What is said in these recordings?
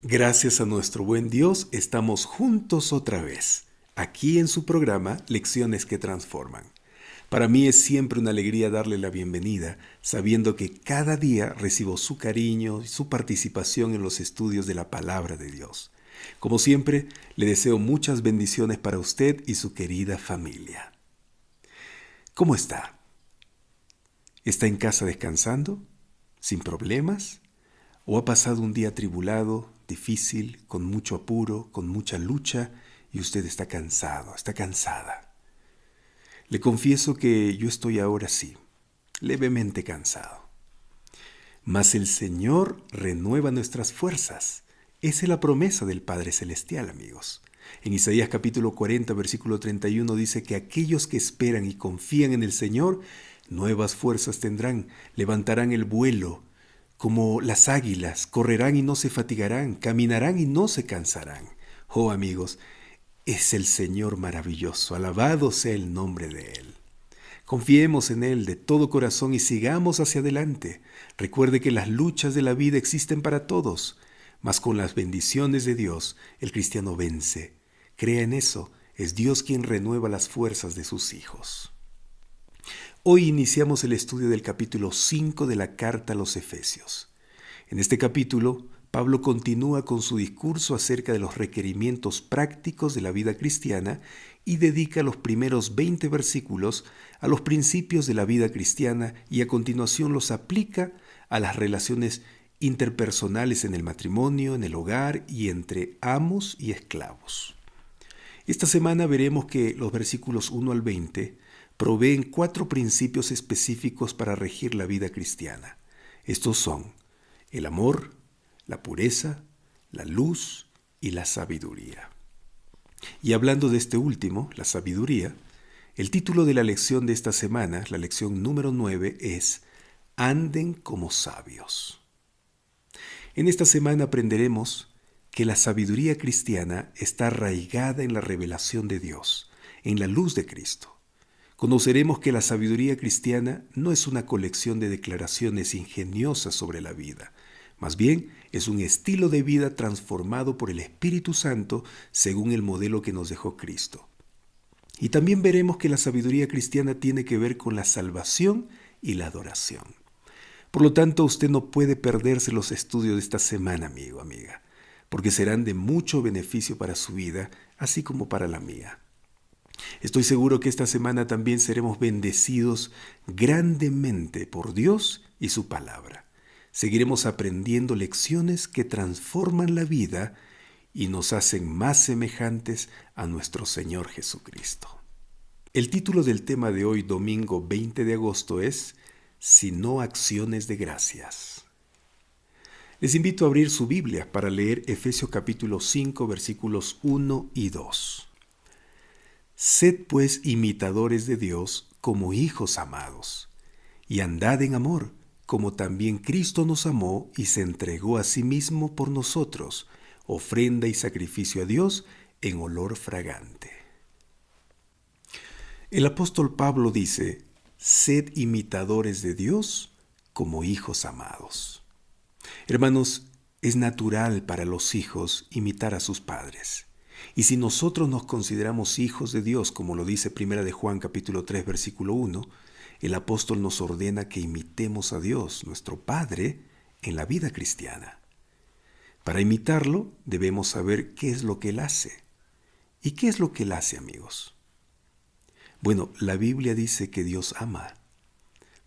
Gracias a nuestro buen Dios, estamos juntos otra vez, aquí en su programa Lecciones que Transforman. Para mí es siempre una alegría darle la bienvenida, sabiendo que cada día recibo su cariño y su participación en los estudios de la palabra de Dios. Como siempre, le deseo muchas bendiciones para usted y su querida familia. ¿Cómo está? ¿Está en casa descansando? ¿Sin problemas? ¿O ha pasado un día atribulado, difícil, con mucho apuro, con mucha lucha y usted está cansado, está cansada? Le confieso que yo estoy ahora sí, levemente cansado. Mas el Señor renueva nuestras fuerzas. Esa es la promesa del Padre Celestial, amigos. En Isaías capítulo 40, versículo 31 dice que aquellos que esperan y confían en el Señor, nuevas fuerzas tendrán, levantarán el vuelo, como las águilas, correrán y no se fatigarán, caminarán y no se cansarán. Oh amigos, es el Señor maravilloso, alabado sea el nombre de Él. Confiemos en Él de todo corazón y sigamos hacia adelante. Recuerde que las luchas de la vida existen para todos, mas con las bendiciones de Dios el cristiano vence. Crea en eso, es Dios quien renueva las fuerzas de sus hijos. Hoy iniciamos el estudio del capítulo 5 de la carta a los Efesios. En este capítulo, Pablo continúa con su discurso acerca de los requerimientos prácticos de la vida cristiana y dedica los primeros 20 versículos a los principios de la vida cristiana y a continuación los aplica a las relaciones interpersonales en el matrimonio, en el hogar y entre amos y esclavos. Esta semana veremos que los versículos 1 al 20 proveen 4 principios específicos para regir la vida cristiana. Estos son el amor, la pureza, la luz y la sabiduría. Y hablando de este último, la sabiduría, el título de la lección de esta semana, la lección número 9, es Anden como sabios. En esta semana aprenderemos que la sabiduría cristiana está arraigada en la revelación de Dios, en la luz de Cristo. Conoceremos que la sabiduría cristiana no es una colección de declaraciones ingeniosas sobre la vida, más bien es un estilo de vida transformado por el Espíritu Santo según el modelo que nos dejó Cristo. Y también veremos que la sabiduría cristiana tiene que ver con la salvación y la adoración. Por lo tanto, usted no puede perderse los estudios de esta semana, amigo, amiga, porque serán de mucho beneficio para su vida, así como para la mía. Estoy seguro que esta semana también seremos bendecidos grandemente por Dios y su palabra. Seguiremos aprendiendo lecciones que transforman la vida y nos hacen más semejantes a nuestro Señor Jesucristo. El título del tema de hoy, domingo 20 de agosto, es Sino acciones de gracias. Les invito a abrir su Biblia para leer Efesios capítulo 5, versículos 1 y 2. Sed pues imitadores de Dios como hijos amados, y andad en amor, como también Cristo nos amó y se entregó a sí mismo por nosotros, ofrenda y sacrificio a Dios en olor fragante. El apóstol Pablo dice, sed imitadores de Dios como hijos amados. Hermanos, es natural para los hijos imitar a sus padres. Y si nosotros nos consideramos hijos de Dios, como lo dice 1 de Juan capítulo 3, versículo 1, el apóstol nos ordena que imitemos a Dios, nuestro Padre, en la vida cristiana. Para imitarlo, debemos saber qué es lo que Él hace. ¿Y qué es lo que Él hace, amigos? Bueno, la Biblia dice que Dios ama.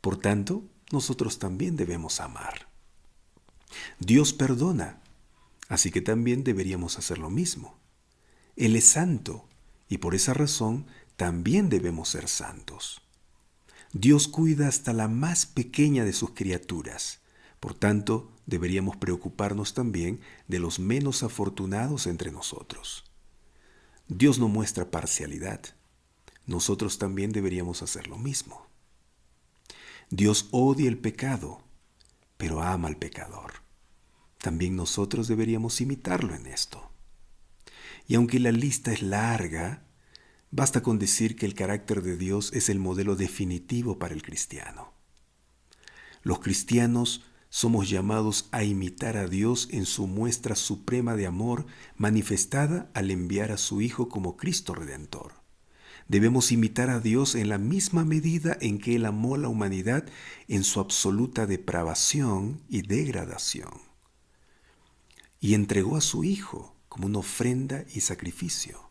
Por tanto, nosotros también debemos amar. Dios perdona, así que también deberíamos hacer lo mismo. Él es santo y por esa razón también debemos ser santos. Dios cuida hasta la más pequeña de sus criaturas. Por tanto, deberíamos preocuparnos también de los menos afortunados entre nosotros. Dios no muestra parcialidad. Nosotros también deberíamos hacer lo mismo. Dios odia el pecado, pero ama al pecador. También nosotros deberíamos imitarlo en esto. Y aunque la lista es larga, basta con decir que el carácter de Dios es el modelo definitivo para el cristiano. Los cristianos somos llamados a imitar a Dios en su muestra suprema de amor manifestada al enviar a su Hijo como Cristo Redentor. Debemos imitar a Dios en la misma medida en que Él amó a la humanidad en su absoluta depravación y degradación, y entregó a su Hijo como una ofrenda y sacrificio.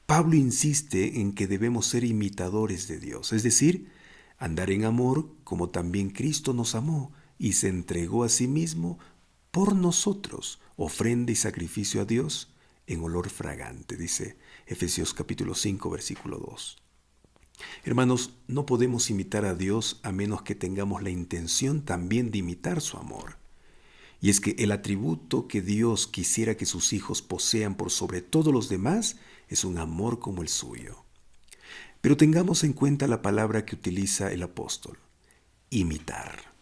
Pablo insiste en que debemos ser imitadores de Dios, es decir, andar en amor como también Cristo nos amó y se entregó a sí mismo por nosotros, ofrenda y sacrificio a Dios en olor fragante, dice Efesios capítulo 5, versículo 2. Hermanos, no podemos imitar a Dios a menos que tengamos la intención también de imitar su amor. Y es que el atributo que Dios quisiera que sus hijos posean por sobre todos los demás es un amor como el suyo. Pero tengamos en cuenta la palabra que utiliza el apóstol: imitar.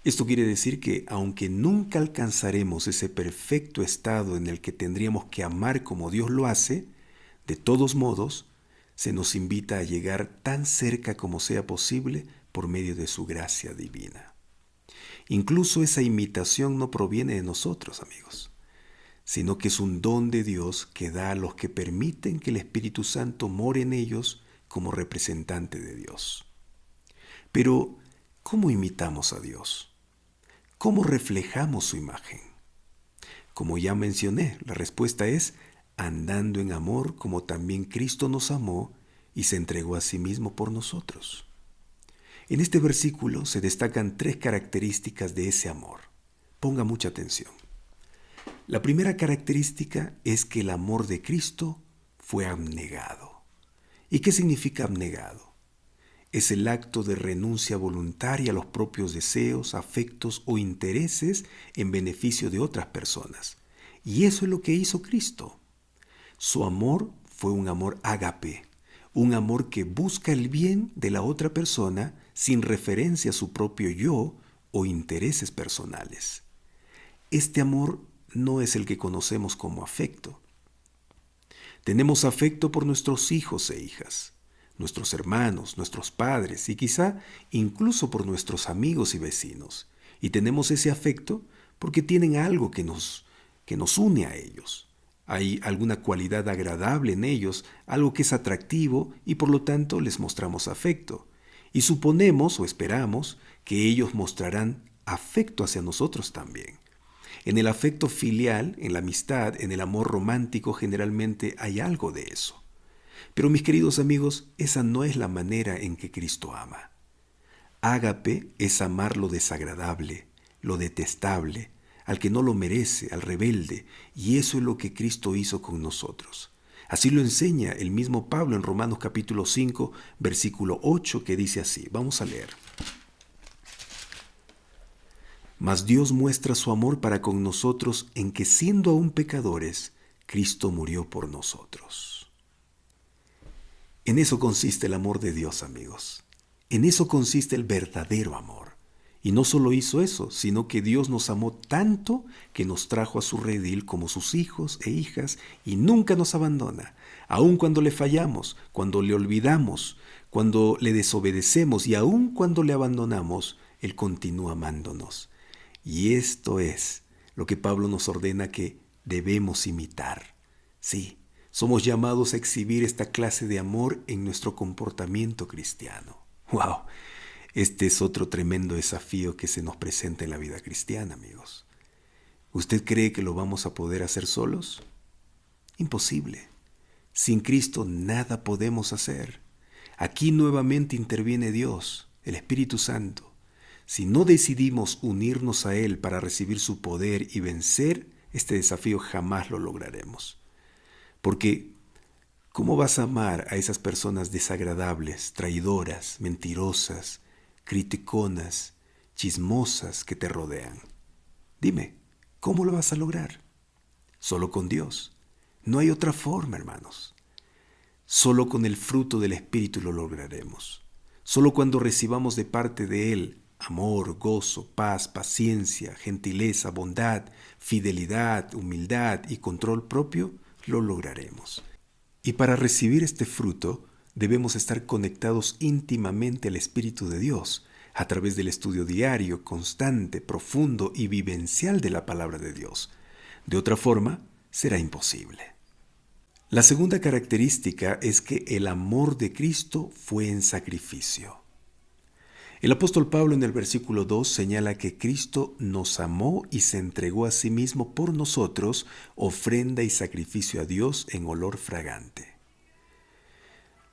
Esto quiere decir que aunque nunca alcanzaremos ese perfecto estado en el que tendríamos que amar como Dios lo hace, de todos modos, se nos invita a llegar tan cerca como sea posible por medio de su gracia divina. Incluso esa imitación no proviene de nosotros, amigos, sino que es un don de Dios que da a los que permiten que el Espíritu Santo more en ellos como representante de Dios. Pero, ¿cómo imitamos a Dios? ¿Cómo reflejamos su imagen? Como ya mencioné, la respuesta es andando en amor como también Cristo nos amó y se entregó a sí mismo por nosotros. En este versículo se destacan 3 características de ese amor. Ponga mucha atención. La primera característica es que el amor de Cristo fue abnegado. ¿Y qué significa abnegado? Es el acto de renuncia voluntaria a los propios deseos, afectos o intereses en beneficio de otras personas. Y eso es lo que hizo Cristo. Su amor fue un amor ágape, un amor que busca el bien de la otra persona sin referencia a su propio yo o intereses personales. Este amor no es el que conocemos como afecto. Tenemos afecto por nuestros hijos e hijas, nuestros hermanos, nuestros padres y quizá incluso por nuestros amigos y vecinos. Y tenemos ese afecto porque tienen algo que nos une a ellos. Hay alguna cualidad agradable en ellos, algo que es atractivo y por lo tanto les mostramos afecto. Y suponemos o esperamos que ellos mostrarán afecto hacia nosotros también. En el afecto filial, en la amistad, en el amor romántico generalmente hay algo de eso. Pero mis queridos amigos, esa no es la manera en que Cristo ama. Ágape es amar lo desagradable, lo detestable, al que no lo merece, al rebelde, y eso es lo que Cristo hizo con nosotros. Así lo enseña el mismo Pablo en Romanos capítulo 5, versículo 8, que dice así. Vamos a leer. Mas Dios muestra su amor para con nosotros en que siendo aún pecadores, Cristo murió por nosotros. En eso consiste el amor de Dios, amigos. En eso consiste el verdadero amor. Y no solo hizo eso, sino que Dios nos amó tanto que nos trajo a su redil como sus hijos e hijas y nunca nos abandona, aun cuando le fallamos, cuando le olvidamos, cuando le desobedecemos y aun cuando le abandonamos, Él continúa amándonos. Y esto es lo que Pablo nos ordena que debemos imitar. Sí, somos llamados a exhibir esta clase de amor en nuestro comportamiento cristiano. ¡Wow! Este es otro tremendo desafío que se nos presenta en la vida cristiana, amigos. ¿Usted cree que lo vamos a poder hacer solos? Imposible. Sin Cristo nada podemos hacer. Aquí nuevamente interviene Dios, el Espíritu Santo. Si no decidimos unirnos a Él para recibir su poder y vencer este desafío, jamás lo lograremos. Porque, ¿cómo vas a amar a esas personas desagradables, traidoras, mentirosas, criticonas, chismosas que te rodean? Dime, ¿cómo lo vas a lograr? Solo con Dios. No hay otra forma, hermanos. Solo con el fruto del Espíritu lo lograremos. Solo cuando recibamos de parte de Él amor, gozo, paz, paciencia, gentileza, bondad, fidelidad, humildad y control propio, lo lograremos. Y para recibir este fruto, debemos estar conectados íntimamente al Espíritu de Dios, a través del estudio diario, constante, profundo y vivencial de la palabra de Dios. De otra forma, será imposible. La segunda característica es que el amor de Cristo fue en sacrificio. El apóstol Pablo en el versículo 2 señala que Cristo nos amó y se entregó a sí mismo por nosotros, ofrenda y sacrificio a Dios en olor fragante.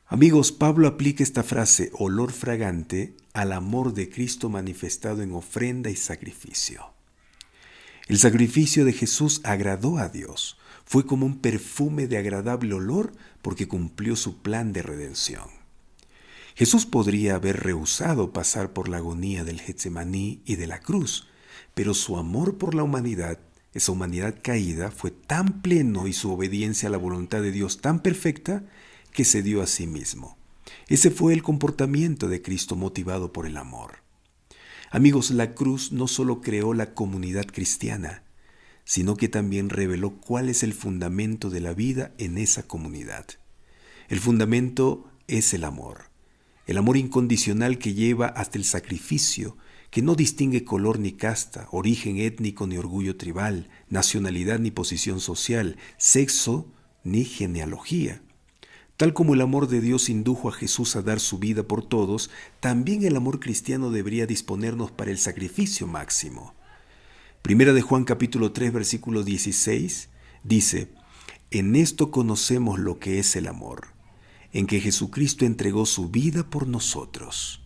Amigos, Pablo aplica esta frase, olor fragante, al amor de Cristo manifestado en ofrenda y sacrificio. El sacrificio de Jesús agradó a Dios. Fue como un perfume de agradable olor porque cumplió su plan de redención. Jesús podría haber rehusado pasar por la agonía del Getsemaní y de la cruz, pero su amor por la humanidad, esa humanidad caída, fue tan pleno y su obediencia a la voluntad de Dios tan perfecta que se dio a sí mismo. Ese fue el comportamiento de Cristo motivado por el amor. Amigos, la cruz no solo creó la comunidad cristiana, sino que también reveló cuál es el fundamento de la vida en esa comunidad. El fundamento es el amor incondicional que lleva hasta el sacrificio, que no distingue color ni casta, origen étnico ni orgullo tribal, nacionalidad ni posición social, sexo ni genealogía. Tal como el amor de Dios indujo a Jesús a dar su vida por todos, también el amor cristiano debería disponernos para el sacrificio máximo. Primera de Juan capítulo 3 versículo 16 dice: En esto conocemos lo que es el amor, en que Jesucristo entregó su vida por nosotros.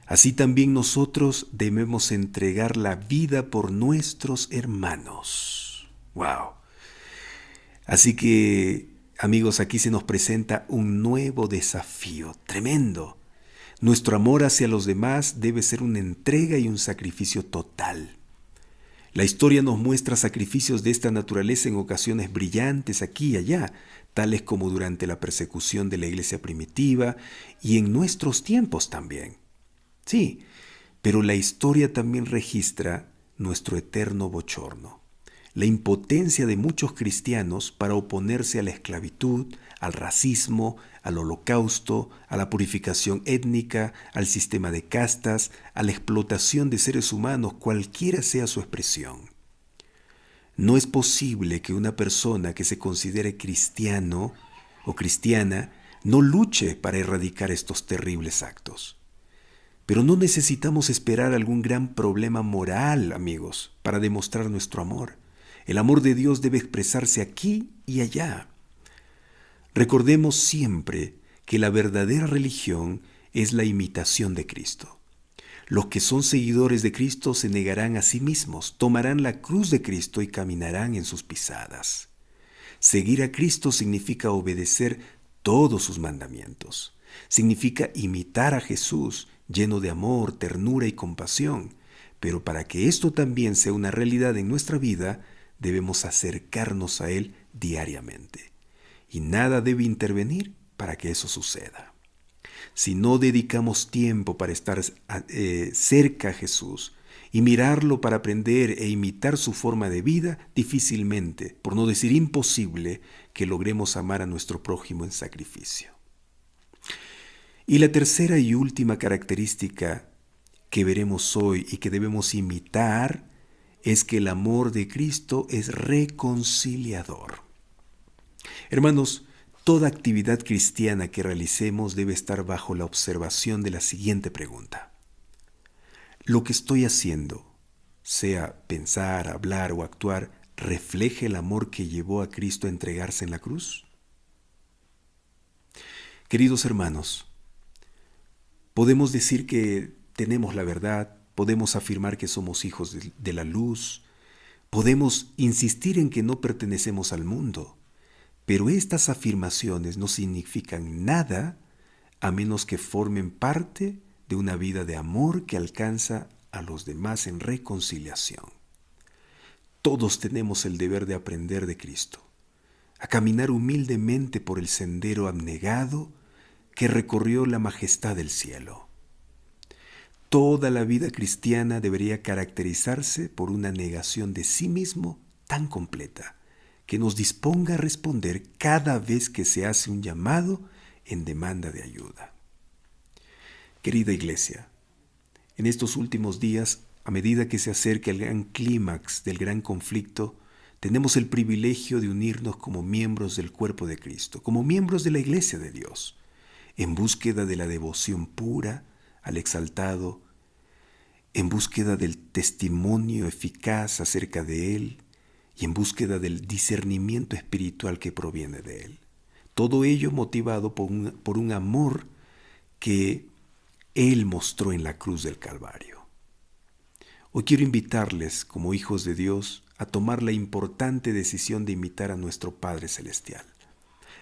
Así también nosotros debemos entregar la vida por nuestros hermanos. ¡Wow! Así que, amigos, aquí se nos presenta un nuevo desafío tremendo. Nuestro amor hacia los demás debe ser una entrega y un sacrificio total. La historia nos muestra sacrificios de esta naturaleza en ocasiones brillantes aquí y allá, tales como durante la persecución de la iglesia primitiva y en nuestros tiempos también. Sí, pero la historia también registra nuestro eterno bochorno, la impotencia de muchos cristianos para oponerse a la esclavitud, al racismo, al holocausto, a la purificación étnica, al sistema de castas, a la explotación de seres humanos, cualquiera sea su expresión. No es posible que una persona que se considere cristiano o cristiana no luche para erradicar estos terribles actos. Pero no necesitamos esperar algún gran problema moral, amigos, para demostrar nuestro amor. El amor de Dios debe expresarse aquí y allá. Recordemos siempre que la verdadera religión es la imitación de Cristo. Los que son seguidores de Cristo se negarán a sí mismos, tomarán la cruz de Cristo y caminarán en sus pisadas. Seguir a Cristo significa obedecer todos sus mandamientos. Significa imitar a Jesús, lleno de amor, ternura y compasión. Pero para que esto también sea una realidad en nuestra vida, debemos acercarnos a Él diariamente. Y nada debe intervenir para que eso suceda. Si no dedicamos tiempo para estar cerca a Jesús y mirarlo para aprender e imitar su forma de vida, difícilmente, por no decir imposible, que logremos amar a nuestro prójimo en sacrificio. Y la tercera y última característica que veremos hoy y que debemos imitar es que el amor de Cristo es reconciliador. Hermanos, toda actividad cristiana que realicemos debe estar bajo la observación de la siguiente pregunta. ¿Lo que estoy haciendo, sea pensar, hablar o actuar, refleja el amor que llevó a Cristo a entregarse en la cruz? Queridos hermanos, podemos decir que tenemos la verdad, podemos afirmar que somos hijos de la luz, podemos insistir en que no pertenecemos al mundo, pero estas afirmaciones no significan nada a menos que formen parte de una vida de amor que alcanza a los demás en reconciliación. Todos tenemos el deber de aprender de Cristo, a caminar humildemente por el sendero abnegado que recorrió la majestad del cielo. Toda la vida cristiana debería caracterizarse por una negación de sí mismo tan completa, que nos disponga a responder cada vez que se hace un llamado en demanda de ayuda. Querida iglesia, En estos últimos días, a medida que se acerca el gran clímax del gran conflicto, tenemos el privilegio de unirnos como miembros del cuerpo de Cristo, como miembros de la Iglesia de Dios, en búsqueda de la devoción pura al exaltado, en búsqueda del testimonio eficaz acerca de Él y en búsqueda del discernimiento espiritual que proviene de Él. Todo ello motivado por un amor que Él mostró en la cruz del Calvario. Hoy quiero invitarles, como hijos de Dios, a tomar la importante decisión de imitar a nuestro Padre Celestial,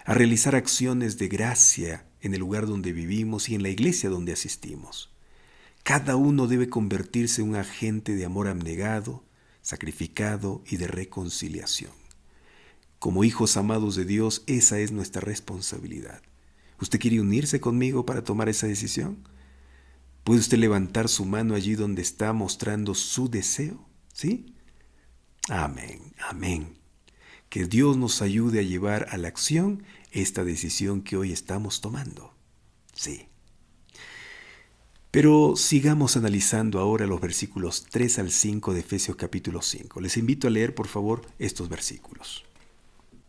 a realizar acciones de gracia en el lugar donde vivimos y en la iglesia donde asistimos. Cada uno debe convertirse en un agente de amor abnegado, sacrificado y de reconciliación. Como hijos amados de Dios, esa es nuestra responsabilidad. ¿Usted quiere unirse conmigo para tomar esa decisión? ¿Puede usted levantar su mano allí donde está mostrando su deseo? ¿Sí? Amén, amén. Que Dios nos ayude a llevar a la acción esta decisión que hoy estamos tomando. Sí. Pero sigamos analizando ahora los versículos 3 al 5 de Efesios capítulo 5. Les invito a leer, por favor, estos versículos.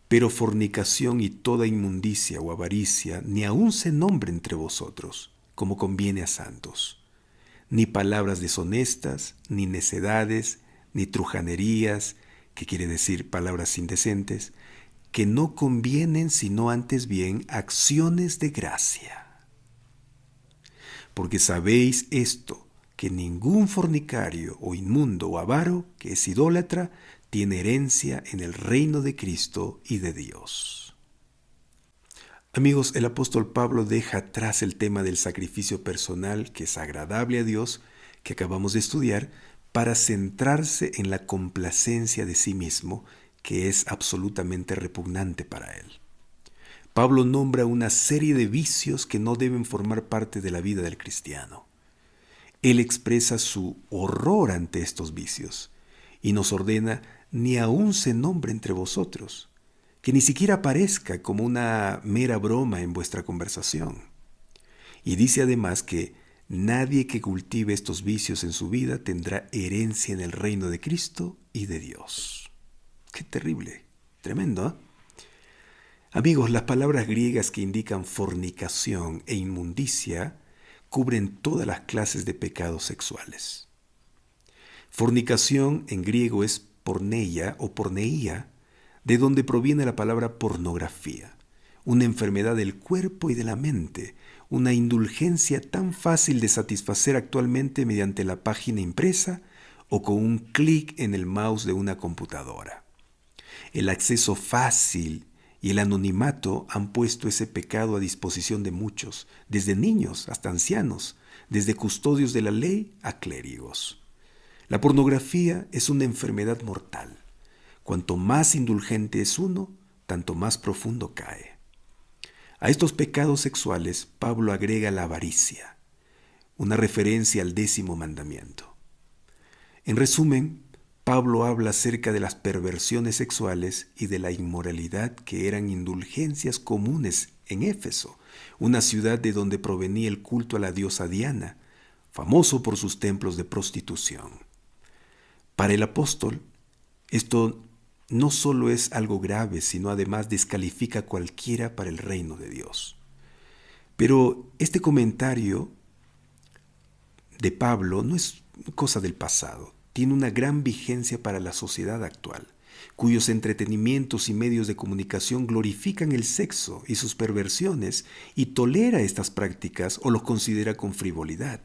Pero fornicación y toda inmundicia o avaricia ni aun se nombre entre vosotros, como conviene a santos. Ni palabras deshonestas, ni necedades, ni trujanerías, que quiere decir palabras indecentes, que no convienen sino antes bien acciones de gracia. Porque sabéis esto, que ningún fornicario o inmundo o avaro, que es idólatra, tiene herencia en el reino de Cristo y de Dios. Amigos, el apóstol Pablo deja atrás el tema del sacrificio personal que es agradable a Dios, que acabamos de estudiar, para centrarse en la complacencia de sí mismo, que es absolutamente repugnante para él. Pablo nombra una serie de vicios que no deben formar parte de la vida del cristiano. Él expresa su horror ante estos vicios y nos ordena ni aun se nombre entre vosotros, que ni siquiera aparezca como una mera broma en vuestra conversación. Y dice además que nadie que cultive estos vicios en su vida tendrá herencia en el reino de Cristo y de Dios. Qué terrible, tremendo, ¿eh? Amigos, las palabras griegas que indican fornicación e inmundicia cubren todas las clases de pecados sexuales. Fornicación en griego es porneia o porneia, de donde proviene la palabra pornografía, una enfermedad del cuerpo y de la mente, una indulgencia tan fácil de satisfacer actualmente mediante la página impresa o con un clic en el mouse de una computadora. El acceso fácil y el anonimato han puesto ese pecado a disposición de muchos, desde niños hasta ancianos, desde custodios de la ley a clérigos. La pornografía es una enfermedad mortal. Cuanto más indulgente es uno, tanto más profundo cae. A estos pecados sexuales, Pablo agrega la avaricia, una referencia al 10º mandamiento. En resumen, Pablo habla acerca de las perversiones sexuales y de la inmoralidad que eran indulgencias comunes en Éfeso, una ciudad de donde provenía el culto a la diosa Diana, famoso por sus templos de prostitución. Para el apóstol, esto no solo es algo grave, sino además descalifica a cualquiera para el reino de Dios. Pero este comentario de Pablo no es cosa del pasado. Tiene una gran vigencia para la sociedad actual, cuyos entretenimientos y medios de comunicación glorifican el sexo y sus perversiones y tolera estas prácticas o los considera con frivolidad.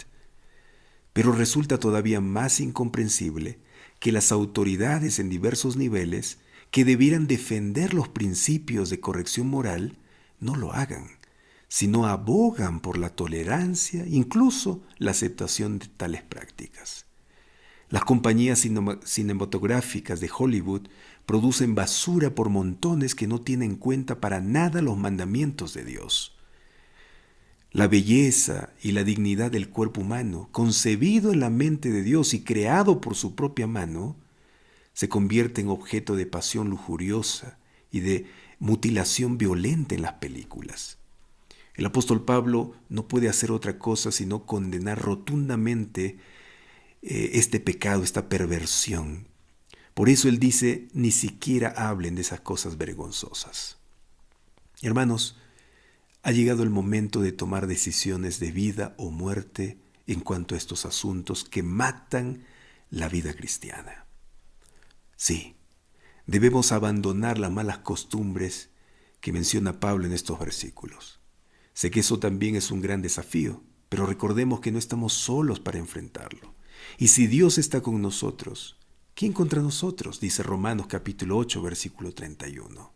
Pero resulta todavía más incomprensible que las autoridades en diversos niveles que debieran defender los principios de corrección moral no lo hagan, sino abogan por la tolerancia, incluso la aceptación de tales prácticas. Las compañías cinematográficas de Hollywood producen basura por montones que no tienen en cuenta para nada los mandamientos de Dios. La belleza y la dignidad del cuerpo humano, concebido en la mente de Dios y creado por su propia mano, se convierte en objeto de pasión lujuriosa y de mutilación violenta en las películas. El apóstol Pablo no puede hacer otra cosa sino condenar rotundamente este pecado, esta perversión. Por eso él dice, ni siquiera hablen de esas cosas vergonzosas. Hermanos, ha llegado el momento de tomar decisiones de vida o muerte en cuanto a estos asuntos que matan la vida cristiana. Sí, debemos abandonar las malas costumbres que menciona Pablo en estos versículos. Sé que eso también es un gran desafío, pero recordemos que no estamos solos para enfrentarlo. Y si Dios está con nosotros, ¿quién contra nosotros? Dice Romanos capítulo 8, versículo 31.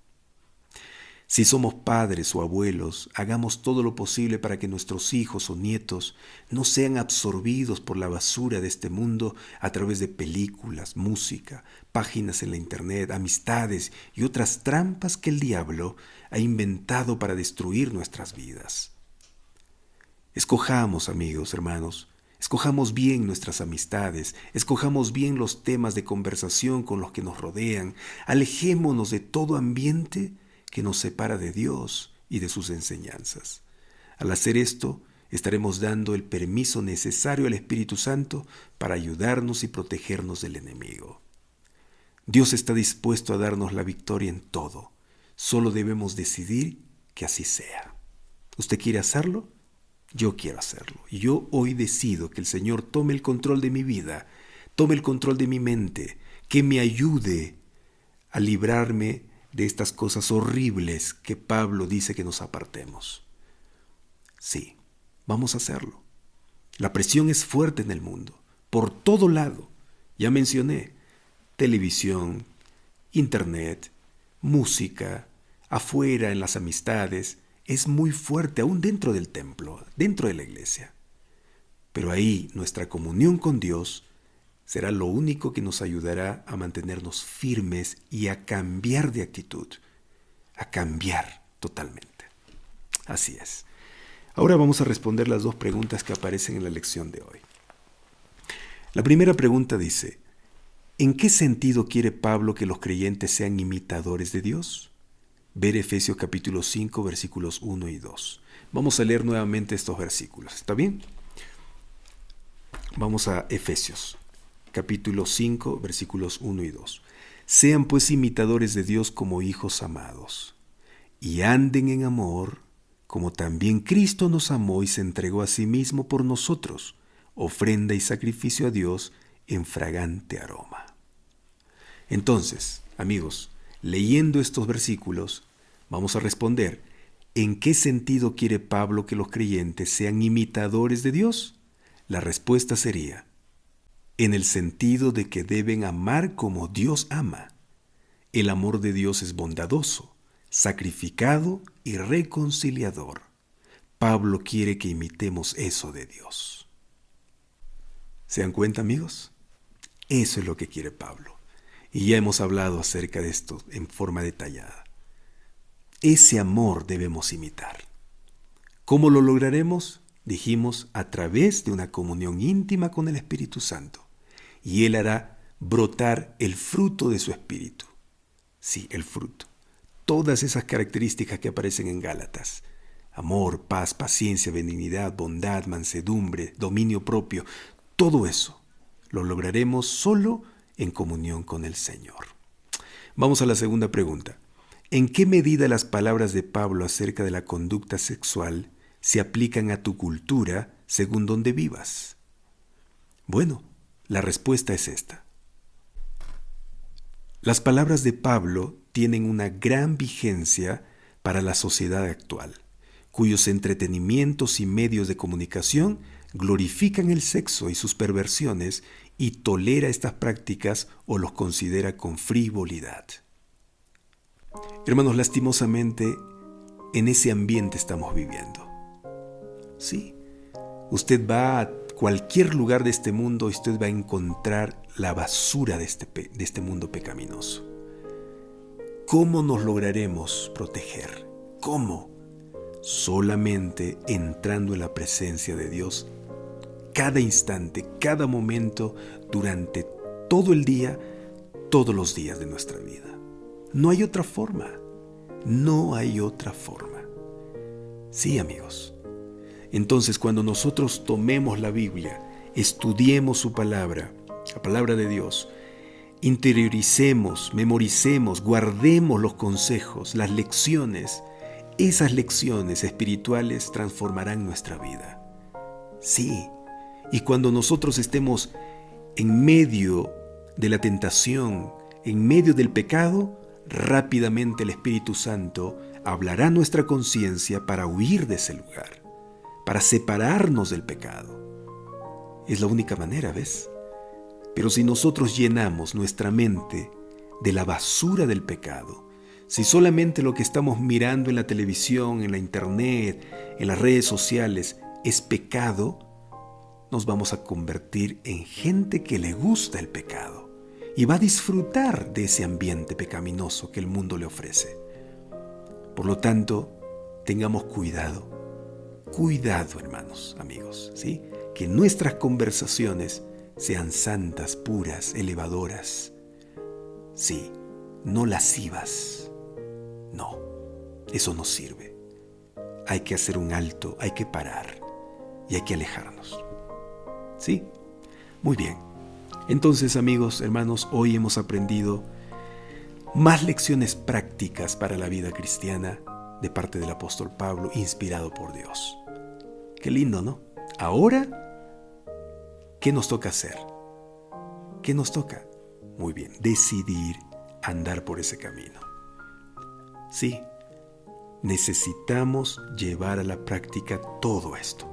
Si somos padres o abuelos, hagamos todo lo posible para que nuestros hijos o nietos no sean absorbidos por la basura de este mundo a través de películas, música, páginas en la internet, amistades y otras trampas que el diablo ha inventado para destruir nuestras vidas. Escojamos, amigos, hermanos, escojamos bien nuestras amistades, escojamos bien los temas de conversación con los que nos rodean, alejémonos de todo ambiente que nos separa de Dios y de sus enseñanzas. Al hacer esto, estaremos dando el permiso necesario al Espíritu Santo para ayudarnos y protegernos del enemigo. Dios está dispuesto a darnos la victoria en todo. Solo debemos decidir que así sea. ¿Usted quiere hacerlo? Yo quiero hacerlo. Y yo hoy decido que el Señor tome el control de mi vida, tome el control de mi mente, que me ayude a librarme de estas cosas horribles que Pablo dice que nos apartemos. Sí, vamos a hacerlo. La presión es fuerte en el mundo, por todo lado. Ya mencioné, televisión, internet, música, afuera en las amistades, es muy fuerte, aún dentro del templo, dentro de la iglesia. Pero ahí nuestra comunión con Dios será lo único que nos ayudará a mantenernos firmes y a cambiar de actitud, a cambiar totalmente. Así es. Ahora vamos a responder las dos preguntas que aparecen en la lección de hoy. La primera pregunta dice, ¿en qué sentido quiere Pablo que los creyentes sean imitadores de Dios? Ver Efesios capítulo 5, versículos 1 y 2. Vamos a leer nuevamente estos versículos, ¿está bien? Vamos a Efesios capítulo 5, versículos 1 y 2. Sean pues imitadores de Dios como hijos amados, y anden en amor, como también Cristo nos amó y se entregó a sí mismo por nosotros, ofrenda y sacrificio a Dios en fragante aroma. Entonces, amigos, leyendo estos versículos, vamos a responder, ¿en qué sentido quiere Pablo que los creyentes sean imitadores de Dios? La respuesta sería, en el sentido de que deben amar como Dios ama. El amor de Dios es bondadoso, sacrificado y reconciliador. Pablo quiere que imitemos eso de Dios. ¿Se dan cuenta, amigos? Eso es lo que quiere Pablo. Y ya hemos hablado acerca de esto en forma detallada. Ese amor debemos imitar. ¿Cómo lo lograremos? Dijimos, a través de una comunión íntima con el Espíritu Santo. Y Él hará brotar el fruto de su Espíritu. Sí, el fruto. Todas esas características que aparecen en Gálatas. Amor, paz, paciencia, benignidad, bondad, mansedumbre, dominio propio. Todo eso lo lograremos solo en comunión con el Señor. Vamos a la segunda pregunta. ¿En qué medida las palabras de Pablo acerca de la conducta sexual se aplican a tu cultura según donde vivas? Bueno, la respuesta es esta. Las palabras de Pablo tienen una gran vigencia para la sociedad actual, cuyos entretenimientos y medios de comunicación glorifican el sexo y sus perversiones y tolera estas prácticas o los considera con frivolidad. Hermanos, lastimosamente, en ese ambiente estamos viviendo. Sí, usted va a cualquier lugar de este mundo y usted va a encontrar la basura de este mundo pecaminoso. ¿Cómo nos lograremos proteger? ¿Cómo? Solamente entrando en la presencia de Dios cada instante, cada momento, durante todo el día, todos los días de nuestra vida. No hay otra forma. No hay otra forma. Sí, amigos. Entonces, cuando nosotros tomemos la Biblia, estudiemos su palabra, la palabra de Dios, interioricemos, memoricemos, guardemos los consejos, las lecciones, esas lecciones espirituales transformarán nuestra vida. Sí, y cuando nosotros estemos en medio de la tentación, en medio del pecado, rápidamente el Espíritu Santo hablará a nuestra conciencia para huir de ese lugar, para separarnos del pecado. Es la única manera, ¿ves? Pero si nosotros llenamos nuestra mente de la basura del pecado, si solamente lo que estamos mirando en la televisión, en la internet, en las redes sociales es pecado, nos vamos a convertir en gente que le gusta el pecado y va a disfrutar de ese ambiente pecaminoso que el mundo le ofrece. Por lo tanto, tengamos cuidado. Cuidado, hermanos, amigos, ¿sí? Que nuestras conversaciones sean santas, puras, elevadoras. Sí, no lascivas. No, eso no sirve. Hay que hacer un alto, hay que parar y hay que alejarnos. ¿Sí? Muy bien. Entonces, amigos, hermanos, hoy hemos aprendido más lecciones prácticas para la vida cristiana de parte del apóstol Pablo, inspirado por Dios. Qué lindo, ¿no? Ahora, ¿qué nos toca hacer? ¿Qué nos toca? Muy bien, decidir andar por ese camino. Sí, necesitamos llevar a la práctica todo esto,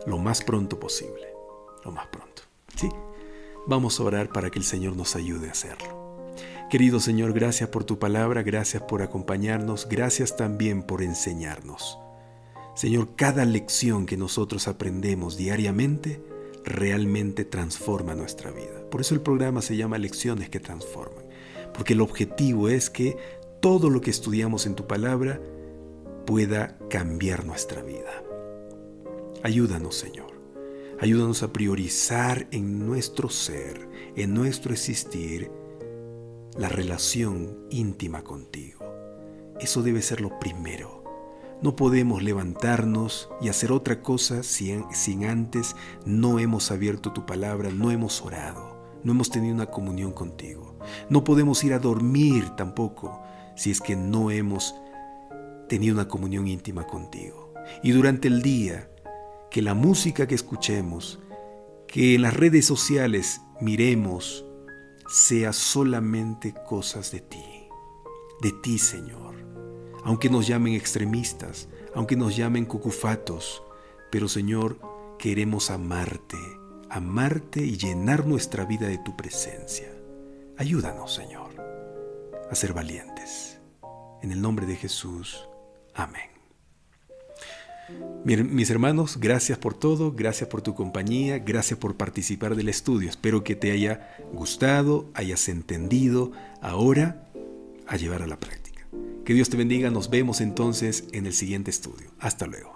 lo más pronto posible, lo más pronto. ¿Sí? Vamos a orar para que el Señor nos ayude a hacerlo. Querido Señor, gracias por tu palabra, gracias por acompañarnos, gracias también por enseñarnos. Señor, cada lección que nosotros aprendemos diariamente realmente transforma nuestra vida. Por eso el programa se llama Lecciones que Transforman, porque el objetivo es que todo lo que estudiamos en tu palabra pueda cambiar nuestra vida. Ayúdanos, Señor. Ayúdanos a priorizar en nuestro ser, en nuestro existir, la relación íntima contigo. Eso debe ser lo primero. No podemos levantarnos y hacer otra cosa sin antes no hemos abierto tu palabra, no hemos orado, no hemos tenido una comunión contigo. No podemos ir a dormir tampoco si es que no hemos tenido una comunión íntima contigo. Y durante el día, que la música que escuchemos, que en las redes sociales miremos, sea solamente cosas de ti, Señor. Aunque nos llamen extremistas, aunque nos llamen cucufatos, pero Señor, queremos amarte y llenar nuestra vida de tu presencia. Ayúdanos, Señor, a ser valientes. En el nombre de Jesús, amén. Mis hermanos, gracias por todo, gracias por tu compañía, gracias por participar del estudio. Espero que te haya gustado, hayas entendido ahora a llevar a la práctica. Que Dios te bendiga, nos vemos entonces en el siguiente estudio. Hasta luego.